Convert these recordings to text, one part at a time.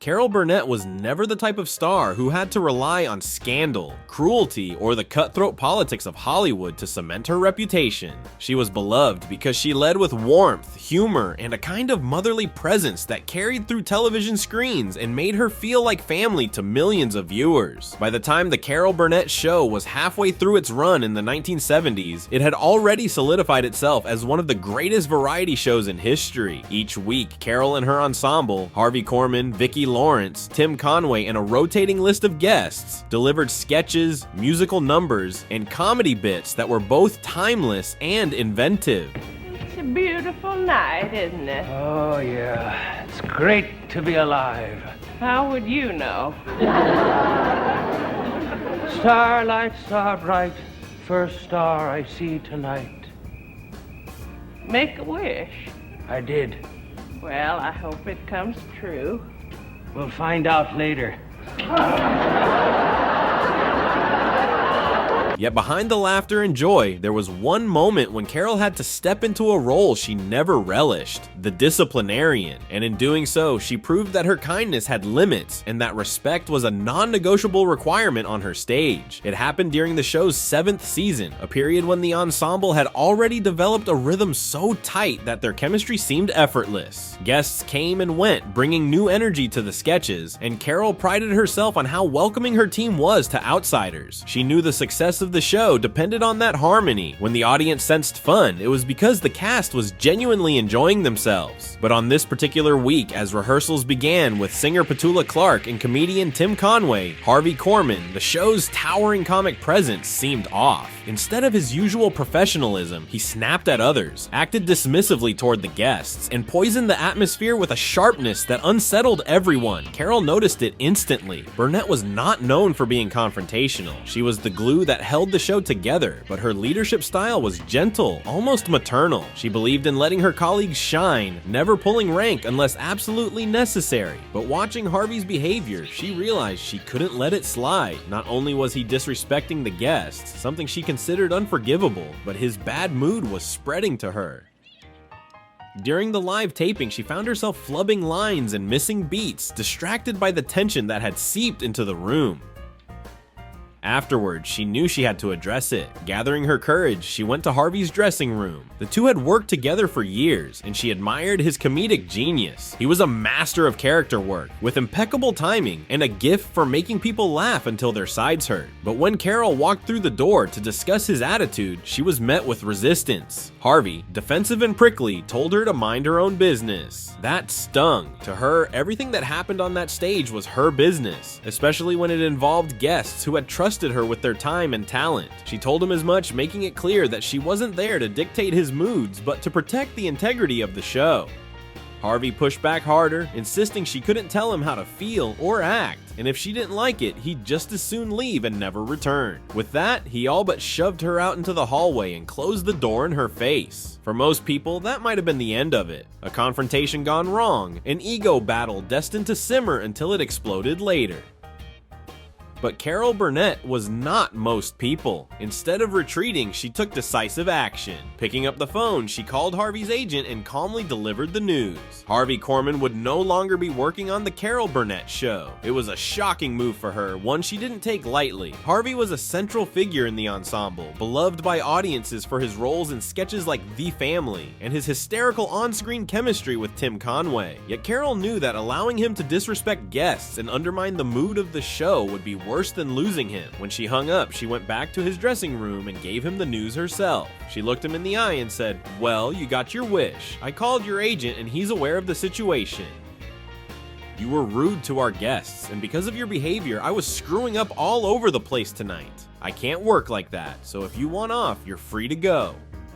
Carol Burnett was never the type of star who had to rely on scandal, cruelty, or the cutthroat politics of Hollywood to cement her reputation. She was beloved because she led with warmth, humor, and a kind of motherly presence that carried through television screens and made her feel like family to millions of viewers. By the time The Carol Burnett Show was halfway through its run in the 1970s, it had already solidified itself as one of the greatest variety shows in history. Each week, Carol and her ensemble, Harvey Korman, Vicki Lawrence, Tim Conway, and a rotating list of guests, delivered sketches, musical numbers, and comedy bits that were both timeless and inventive. It's a beautiful night, isn't it? Oh, yeah. It's great to be alive. How would you know? Starlight, star bright, first star I see tonight. Make a wish. I did. Well, I hope it comes true. We'll find out later. Yet behind the laughter and joy, there was one moment when Carol had to step into a role she never relished, the disciplinarian, and in doing so, she proved that her kindness had limits and that respect was a non-negotiable requirement on her stage. It happened during the show's 7th season, a period when the ensemble had already developed a rhythm so tight that their chemistry seemed effortless. Guests came and went, bringing new energy to the sketches, and Carol prided herself on how welcoming her team was to outsiders. She knew the success of the show depended on that harmony. When the audience sensed fun, it was because the cast was genuinely enjoying themselves. But on this particular week, as rehearsals began with singer Petula Clark and comedian Tim Conway, Harvey Korman, the show's towering comic presence seemed off. Instead of his usual professionalism, he snapped at others, acted dismissively toward the guests, and poisoned the atmosphere with a sharpness that unsettled everyone. Carol noticed it instantly. Burnett was not known for being confrontational. She was the glue that held the show together, but her leadership style was gentle, almost maternal. She believed in letting her colleagues shine, never pulling rank unless absolutely necessary. But watching Harvey's behavior, she realized she couldn't let it slide. Not only was he disrespecting the guests, something she considered unforgivable, but his bad mood was spreading to her. During the live taping, she found herself flubbing lines and missing beats, distracted by the tension that had seeped into the room. Afterwards, she knew she had to address it. Gathering her courage, she went to Harvey's dressing room. The two had worked together for years, and she admired his comedic genius. He was a master of character work, with impeccable timing and a gift for making people laugh until their sides hurt. But when Carol walked through the door to discuss his attitude, she was met with resistance. Harvey, defensive and prickly, told her to mind her own business. That stung. To her, everything that happened on that stage was her business, especially when it involved guests who had trusted her with their time and talent. She told him as much, making it clear that she wasn't there to dictate his moods, but to protect the integrity of the show. Harvey pushed back harder, insisting she couldn't tell him how to feel or act, and if she didn't like it, he'd just as soon leave and never return. With that, he all but shoved her out into the hallway and closed the door in her face. For most people, that might have been the end of it. A confrontation gone wrong, an ego battle destined to simmer until it exploded later. But Carol Burnett was not most people. Instead of retreating, she took decisive action. Picking up the phone, she called Harvey's agent and calmly delivered the news. Harvey Korman would no longer be working on The Carol Burnett Show. It was a shocking move for her, one she didn't take lightly. Harvey was a central figure in the ensemble, beloved by audiences for his roles in sketches like The Family, and his hysterical on-screen chemistry with Tim Conway. Yet Carol knew that allowing him to disrespect guests and undermine the mood of the show would be worse than losing him. When she hung up, she went back to his dressing room and gave him the news herself. She looked him in the eye and said, "Well, you got your wish. I called your agent and he's aware of the situation. You were rude to our guests, and because of your behavior, I was screwing up all over the place tonight. I can't work like that, so if you want off, you're free to go."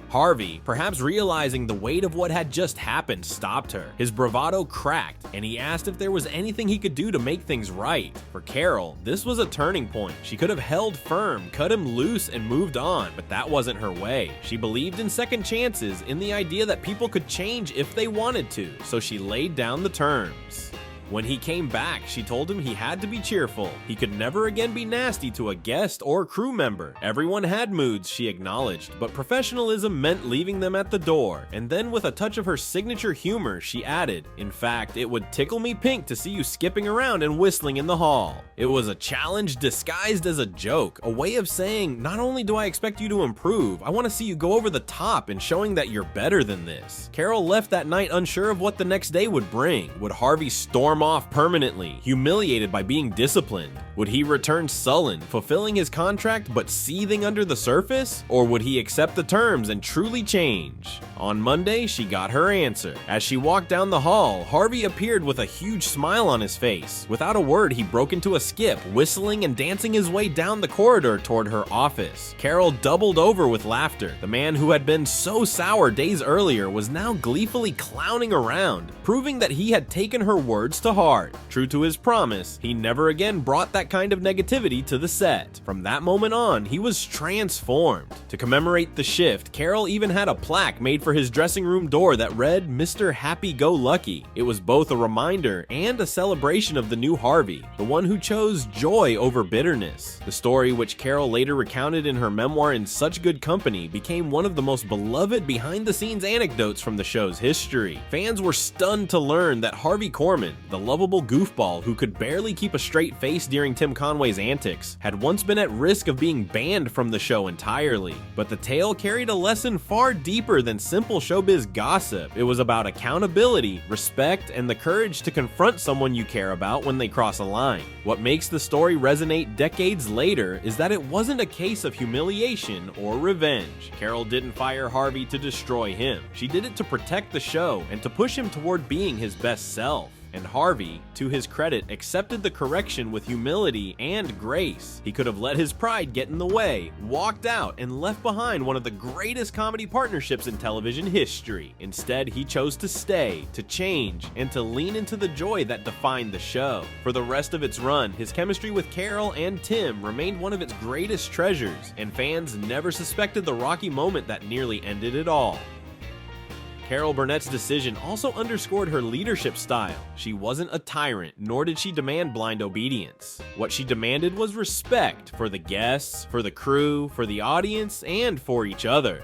Harvey, perhaps realizing the weight of what had just happened, stopped her. His bravado cracked, and he asked if there was anything he could do to make things right. For Carol, this was a turning point. She could have held firm, cut him loose, and moved on, but that wasn't her way. She believed in second chances, in the idea that people could change if they wanted to, so she laid down the terms. When he came back, she told him he had to be cheerful. He could never again be nasty to a guest or crew member. Everyone had moods, she acknowledged, but professionalism meant leaving them at the door. And then with a touch of her signature humor, she added, "In fact, it would tickle me pink to see you skipping around and whistling in the hall." It was a challenge disguised as a joke, a way of saying, not only do I expect you to improve, I want to see you go over the top in showing that you're better than this. Carol left that night unsure of what the next day would bring. Would Harvey storm off permanently, humiliated by being disciplined? Would he return sullen, fulfilling his contract but seething under the surface? Or would he accept the terms and truly change? On Monday, she got her answer. As she walked down the hall, Harvey appeared with a huge smile on his face. Without a word, he broke into a skip, whistling and dancing his way down the corridor toward her office. Carol doubled over with laughter. The man who had been so sour days earlier was now gleefully clowning around, proving that he had taken her words to heart. True to his promise, he never again brought that kind of negativity to the set. From that moment on, he was transformed. To commemorate the shift, Carol even had a plaque made for his dressing room door that read Mr. Happy-Go-Lucky. It was both a reminder and a celebration of the new Harvey, the one who chose joy over bitterness. The story, which Carol later recounted in her memoir In Such Good Company, became one of the most beloved behind-the-scenes anecdotes from the show's history. Fans were stunned to learn that Harvey Korman, the lovable goofball who could barely keep a straight face during Tim Conway's antics, had once been at risk of being banned from the show entirely. But the tale carried a lesson far deeper than simple showbiz gossip. It was about accountability, respect, and the courage to confront someone you care about when they cross a line. What makes the story resonate decades later is that it wasn't a case of humiliation or revenge. Carol didn't fire Harvey to destroy him. She did it to protect the show and to push him toward being his best self. And Harvey, to his credit, accepted the correction with humility and grace. He could have let his pride get in the way, walked out, and left behind one of the greatest comedy partnerships in television history. Instead, he chose to stay, to change, and to lean into the joy that defined the show. For the rest of its run, his chemistry with Carol and Tim remained one of its greatest treasures, and fans never suspected the rocky moment that nearly ended it all. Carol Burnett's decision also underscored her leadership style. She wasn't a tyrant, nor did she demand blind obedience. What she demanded was respect for the guests, for the crew, for the audience, and for each other.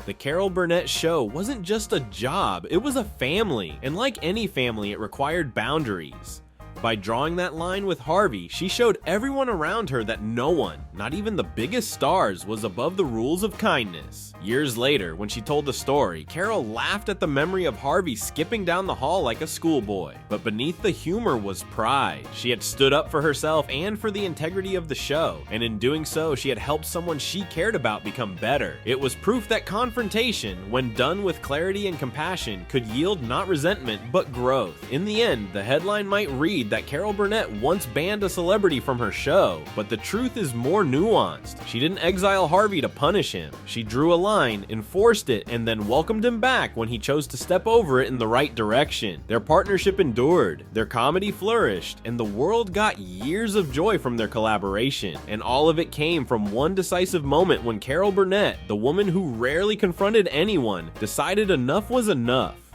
The Carol Burnett Show wasn't just a job, it was a family, and like any family, it required boundaries. By drawing that line with Harvey, she showed everyone around her that no one, not even the biggest stars, was above the rules of kindness. Years later, when she told the story, Carol laughed at the memory of Harvey skipping down the hall like a schoolboy. But beneath the humor was pride. She had stood up for herself and for the integrity of the show, and in doing so, she had helped someone she cared about become better. It was proof that confrontation, when done with clarity and compassion, could yield not resentment, but growth. In the end, the headline might read that Carol Burnett once banned a celebrity from her show, but the truth is more nuanced. She didn't exile Harvey to punish him. She drew a line, enforced it, and then welcomed him back when he chose to step over it in the right direction. Their partnership endured, their comedy flourished, and the world got years of joy from their collaboration. And all of it came from one decisive moment when Carol Burnett, the woman who rarely confronted anyone, decided enough was enough.